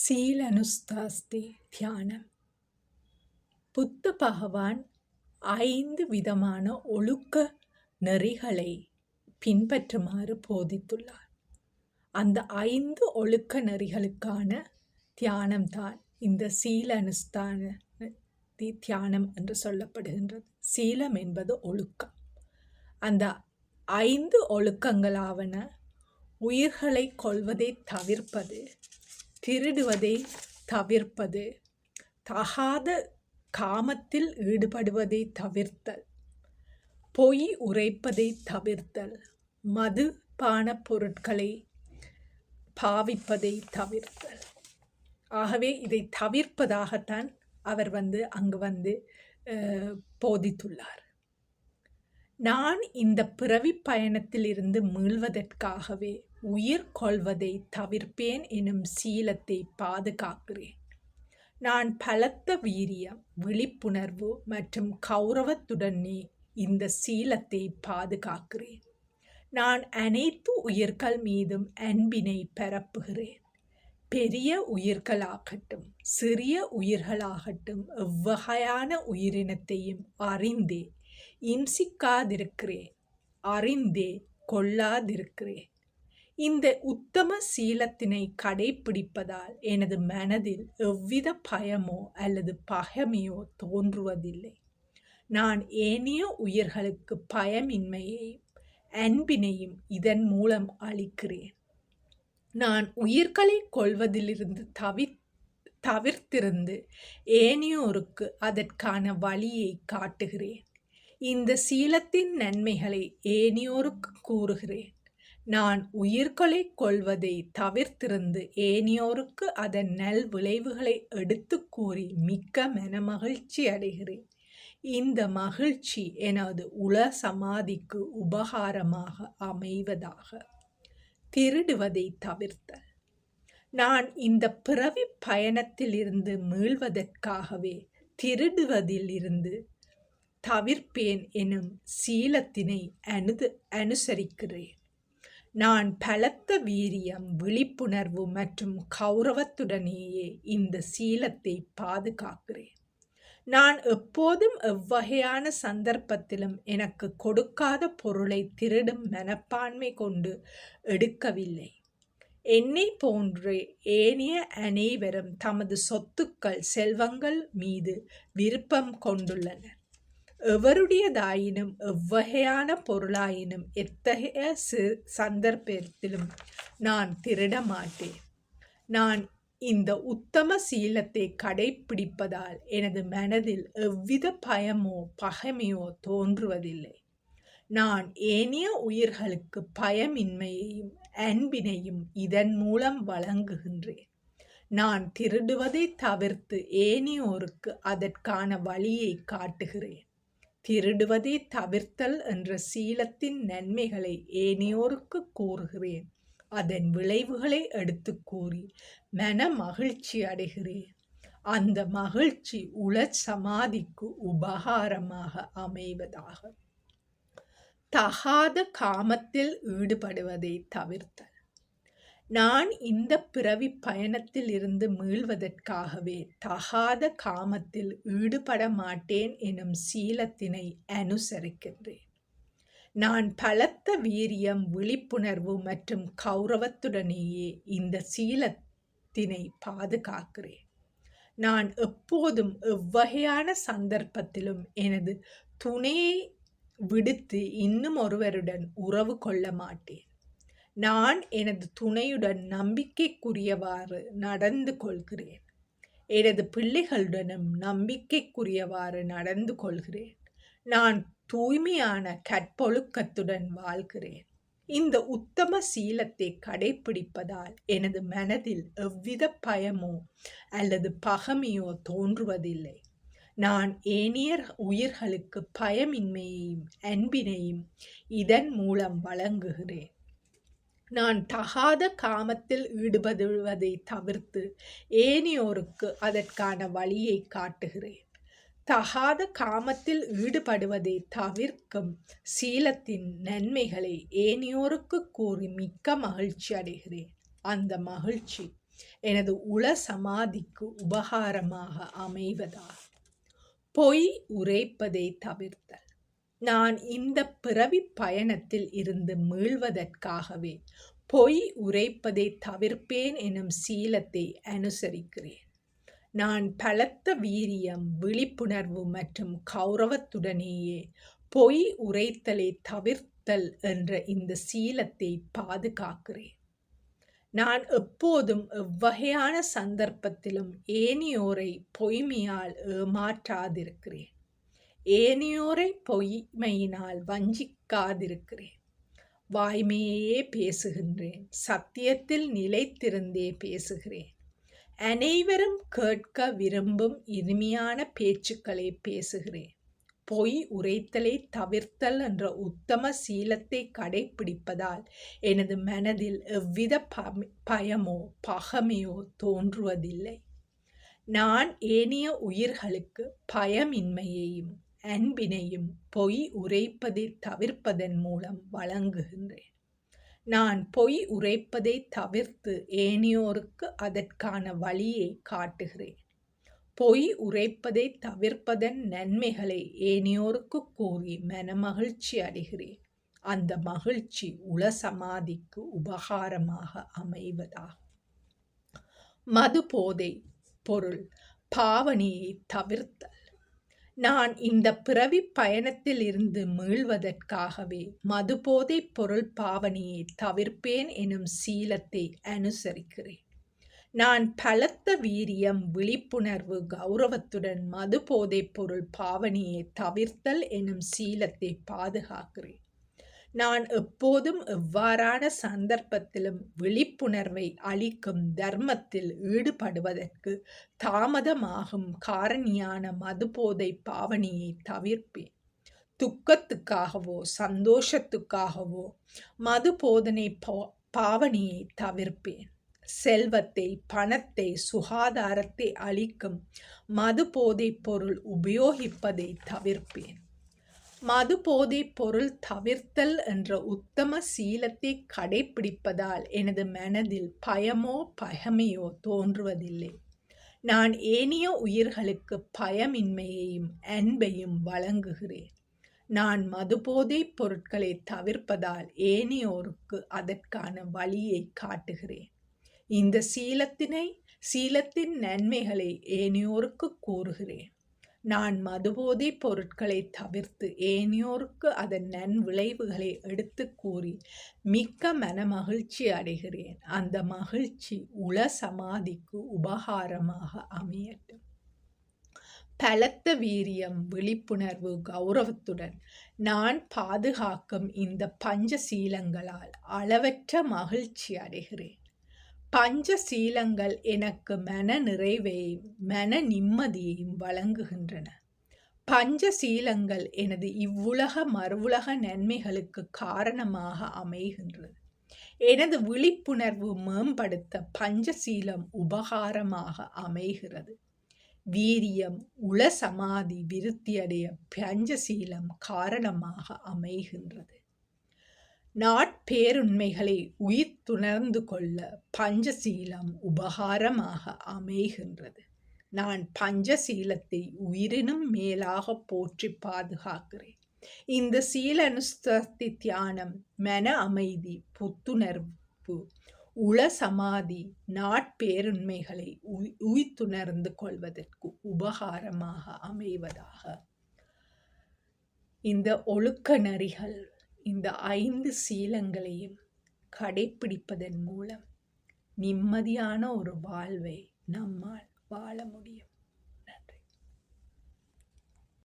சீலனுஸ்தாஸ்தி தியானம். புத்த பகவான் 5 விதமான ஒழுக்க நெறிகளை பின்பற்றுமாறு போதித்துள்ளார். அந்த 5 ஒழுக்க நெறிகளுக்கான தியானம்தான் இந்த சீல அனுஷ்டான தியானம் என்று சொல்லப்படுகின்றது. சீலம் என்பது ஒழுக்கம். அந்த 5 ஒழுக்கங்களாவன: உயிர்களை கொல்வதை தவிர்ப்பது, திருடுவதை தவிர்ப்பது, தகாத காமத்தில் ஈடுபடுவதை தவிர்த்தல், பொய் உரைப்பதை தவிர்த்தல், மதுபான பொருட்களை பாவிப்பதை தவிர்த்தல். ஆகவே இதை தவிர்ப்பதாகத்தான் அவர் அங்கு போதித்துள்ளார். நான் இந்த பிறவி பயணத்தில் இருந்து மீள்வதற்காகவே உயிர் கொள்வதை தவிர்ப்பேன் எனும் சீலத்தை பாதுகாக்கிறேன். நான் பலத்த வீரியம், விழிப்புணர்வு மற்றும் கௌரவத்துடனே இந்த சீலத்தை பாதுகாக்கிறேன். நான் அனைத்து உயிர்கள் மீதும் அன்பினை பரப்புகிறேன். பெரிய உயிர்களாகட்டும் சிறிய உயிர்களாகட்டும் எவ்வகையான உயிரினத்தையும் அறிந்தே இம்சிக்காதிருக்கிறேன், அறிந்தே கொள்ளாதிருக்கிறேன். இந்த உத்தம சீலத்தினை கடைப்பிடிப்பதால் எனது மனதில் எவ்வித பயமோ அல்லது பகைமையோ தோன்றுவதில்லை. நான் ஏனைய உயிர்களுக்கு பயமின்மையையும் அன்பினையும் இதன் மூலம் அளிக்கிறேன். நான் உயிர்களை கொல்வதிலிருந்து தவிர்த்திருந்து ஏனையோருக்கு அதற்கான வழியை காட்டுகிறேன். இந்த சீலத்தின் நன்மைகளை ஏனையோருக்கு கூறுகிறேன். நான் உயிர்களை கொல்வதை தவிர்த்திருந்து ஏனையோருக்கு அதன் நல் விளைவுகளை எடுத்து கூறி மிக்க மனமகிழ்ச்சி அடைகிறேன். இந்த மகிழ்ச்சி எனது உள சமாதிக்கு உபகாரமாக அமைவதாக. திருடுவதை தவிர்த்தல். நான் இந்த பிறவி பயணத்தில் இருந்து மீள்வதற்காகவே திருடுவதில் இருந்து தவிர்ப்பேன் எனும் சீலத்தினை அனுசரிக்கிறேன். நான் பலத்த வீரியம், விழிப்புணர்வு மற்றும் கௌரவத்துடனேயே இந்த சீலத்தை பாதுகாக்கிறேன். நான் எப்போதும் எவ்வகையான சந்தர்ப்பத்திலும் எனக்கு கொடுக்காத பொருளை திருடும் மனப்பான்மை கொண்டு எடுக்கவில்லை. என்னை போன்ற ஏனைய அனைவரும் தமது சொத்துக்கள், செல்வங்கள் மீது விருப்பம் கொண்டுள்ளனர். எவருடையதாயினும் எவ்வகையான பொருளாயினும் எத்தகைய சந்தர்ப்பத்திலும் நான் திருட மாட்டேன். நான் இந்த உத்தம சீலத்தை கடைப்பிடிப்பதால் எனது மனதில் எவ்வித பயமோ பகைமையோ தோன்றுவதில்லை. நான் ஏனைய உயிர்களுக்கு பயமின்மையையும் அன்பினையும் இதன் மூலம் வழங்குகின்றேன். நான் திருடுவதை தவிர்த்து ஏனையோருக்கு அதற்கான வழியை காட்டுகிறேன். திருடுவதை தவிர்த்தல் என்ற சீலத்தின் நன்மைகளை ஏனையோருக்கு கூறுகிறேன். அதன் விளைவுகளை எடுத்து கூறி மன மகிழ்ச்சி அடைகிறேன். அந்த மகிழ்ச்சி உள சமாதிக்கு உபகாரமாக அமைவதாக. தகாத காமத்தில் ஈடுபடுவதை தவிர்த்தல். நான் இந்த பிறவி பயணத்தில் இருந்து மீள்வதற்காகவே தகாத காமத்தில் ஈடுபட மாட்டேன் எனும் சீலத்தினை அனுசரிக்கின்றேன். நான் பலத்த வீரியம், விழிப்புணர்வு மற்றும் கௌரவத்துடனேயே இந்த சீலத்தினை பாதுகாக்கிறேன். நான் எப்போதும் எவ்வகையான சந்தர்ப்பத்திலும் எனது துணையை விடுத்து இன்னும் ஒருவருடன் உறவு கொள்ள மாட்டேன். நான் எனது துணையுடன் நம்பிக்கைக்குரியவாறு நடந்து கொள்கிறேன். எனது பிள்ளைகளுடனும் நம்பிக்கைக்குரியவாறு நடந்து கொள்கிறேன். நான் தூய்மையான கற்பொழுக்கத்துடன் வாழ்கிறேன். இந்த உத்தம சீலத்தை கடைப்பிடிப்பதால் எனது மனதில் எவ்வித பயமோ அல்லது பகைமையோ தோன்றுவதில்லை. நான் ஏனைய உயிர்களுக்கு பயமின்மையையும் அன்பினையும் இதன் மூலம் வழங்குகிறேன். நான் தகாத காமத்தில் ஈடுபடுவதை தவிர்த்து ஏனையோருக்கு அதற்கான வழியை காட்டுகிறேன். தகாத காமத்தில் ஈடுபடுவதை தவிர்க்கும் சீலத்தின் நன்மைகளை ஏனையோருக்கு கூறி மிக்க மகிழ்ச்சி அடைகிறேன். அந்த மகிழ்ச்சி எனது உள சமாதிக்கு உபகாரமாக அமைவதாக. பொய் உரைப்பதை தவிர்த்தல். நான் இந்த பிறவி பயணத்தில் இருந்து மீள்வதற்காகவே பொய் உரைப்பதை தவிர்ப்பேன் எனும் சீலத்தை அனுசரிக்கிறேன். நான் பலத்த வீரியம், விழிப்புணர்வு மற்றும் கௌரவத்துடனேயே பொய் உரைத்தலை தவிர்த்தல் என்ற இந்த சீலத்தை பாதுகாக்கிறேன். நான் எப்போதும் எவ்வகையான சந்தர்ப்பத்திலும் ஏனையோரை பொய்மையால் ஏமாற்றாதிருக்கிறேன். ஏனையோரை பொய்மையினால் வஞ்சிக்காதிருக்கிறேன். வாய்மையே பேசுகின்றேன். சத்தியத்தில் நிலைத்திருந்தே பேசுகிறேன். அனைவரும் கேட்க விரும்பும் இனிமையான பேச்சுக்களை பேசுகிறேன். பொய் உரைத்தலை தவிர்த்தல் என்ற உத்தம சீலத்தை கடைப்பிடிப்பதால் எனது மனதில் எவ்வித பயமோ பகைமையோ தோன்றுவதில்லை. நான் ஏனைய உயிர்களுக்கு பயமின்மையையும் அன்பினையும் பொய் உரைப்பதை தவிர்ப்பதன் மூலம் வழங்குகின்றேன். நான் பொய் உரைப்பதை தவிர்த்து ஏனையோருக்கு அதற்கான வழியை காட்டுகிறேன். பொய் உரைப்பதை தவிர்ப்பதன் நன்மைகளை ஏனையோருக்கு கூறி மனமகிழ்ச்சி அடைகிறேன். அந்த மகிழ்ச்சி உள சமாதிக்கு உபகாரமாக அமைவதாகும். மது போதை பொருள் பாவனையை தவிர்த்தல். நான் இந்த பிறவி பயணத்தில் இருந்து மீள்வதற்காகவே மதுபோதை பொருள் பாவனையை தவிர்ப்பேன் எனும் சீலத்தை அனுசரிக்கிறேன். நான் பலத்த வீரியம், விழிப்புணர்வு, கௌரவத்துடன் மதுபோதை பொருள் பாவனையை தவிர்த்தல் எனும் சீலத்தை பாதுகாக்கிறேன். நான் எப்போதும் எவ்வாறான சந்தர்ப்பத்திலும் விழிப்புணர்வை அளிக்கும் தர்மத்தில் ஈடுபடுவதற்கு தாமதமாகும் காரணியான மதுபோதை பாவனையை தவிர்ப்பேன். துக்கத்துக்காகவோ சந்தோஷத்துக்காகவோ மதுபோதனை பாவனையை தவிர்ப்பேன். செல்வத்தை, பணத்தை, சுகாதாரத்தை அளிக்கும் மதுபோதை பொருள் உபயோகிப்பதை தவிர்ப்பேன். மது போதை பொருள் தவிர்த்தல் என்ற உத்தம சீலத்தை கடைப்பிடிப்பதால் எனது மனதில் பயமோ பகைமையோ தோன்றுவதில்லை. நான் ஏனைய உயிர்களுக்கு பயமின்மையையும் அன்பையும் வழங்குகிறேன். நான் மதுபோதை பொருட்களை தவிர்ப்பதால் ஏனையோருக்கு அதற்கான வழியை காட்டுகிறேன். இந்த சீலத்தின் நன்மைகளை ஏனையோருக்கு கூறுகிறேன். நான் மதுபோதை பொருட்களை தவிர்த்து ஏனையோருக்கு அதன் நன்விளைவுகளை எடுத்து கூறி மிக்க மனமகிழ்ச்சி அடைகிறேன். அந்த மகிழ்ச்சி உள சமாதிக்கு உபகாரமாக அமையட்டும். பலத்த வீரியம், விழிப்புணர்வு, கௌரவத்துடன் நான் பாதுகாக்கும் இந்த பஞ்சசீலங்களால் அளவற்ற மகிழ்ச்சி அடைகிறேன். பஞ்சசீலங்கள் எனக்கு மன நிறைவையும் மன நிம்மதியையும் வழங்குகின்றன. பஞ்சசீலங்கள் எனது இவ்வுலக மறுவுலக நன்மைகளுக்கு காரணமாக அமைகின்றது. எனது விழிப்புணர்வு மேம்படுத்த பஞ்சசீலம் உபகாரமாக அமைகிறது. வீரியம், உள சமாதி விருத்தியடைய பஞ்சசீலம் காரணமாக அமைகின்றது. நாட்பேருண்மைகளை உயிர்த்துணர்ந்து கொள்ள பஞ்சசீலம் உபகாரமாக அமைகின்றது. நான் பஞ்சசீலத்தை உயிரினும் மேலாக போற்றி பாதுகாக்கிறேன். இந்த சீல அனுஷ்டான தியானம் மன அமைதி, புத்துணர்வு, உள சமாதி, நாட்பேருண்மைகளை உயிர்த்துணர்ந்து கொள்வதற்கு உபகாரமாக அமைவதாக. இந்த ஒழுக்க நெறிகள், இந்த 5 சீலங்களையும் கடைப்பிடிப்பதன் மூலம் நிம்மதியான ஒரு வாழ்வை நம்மால் வாழ முடியும்.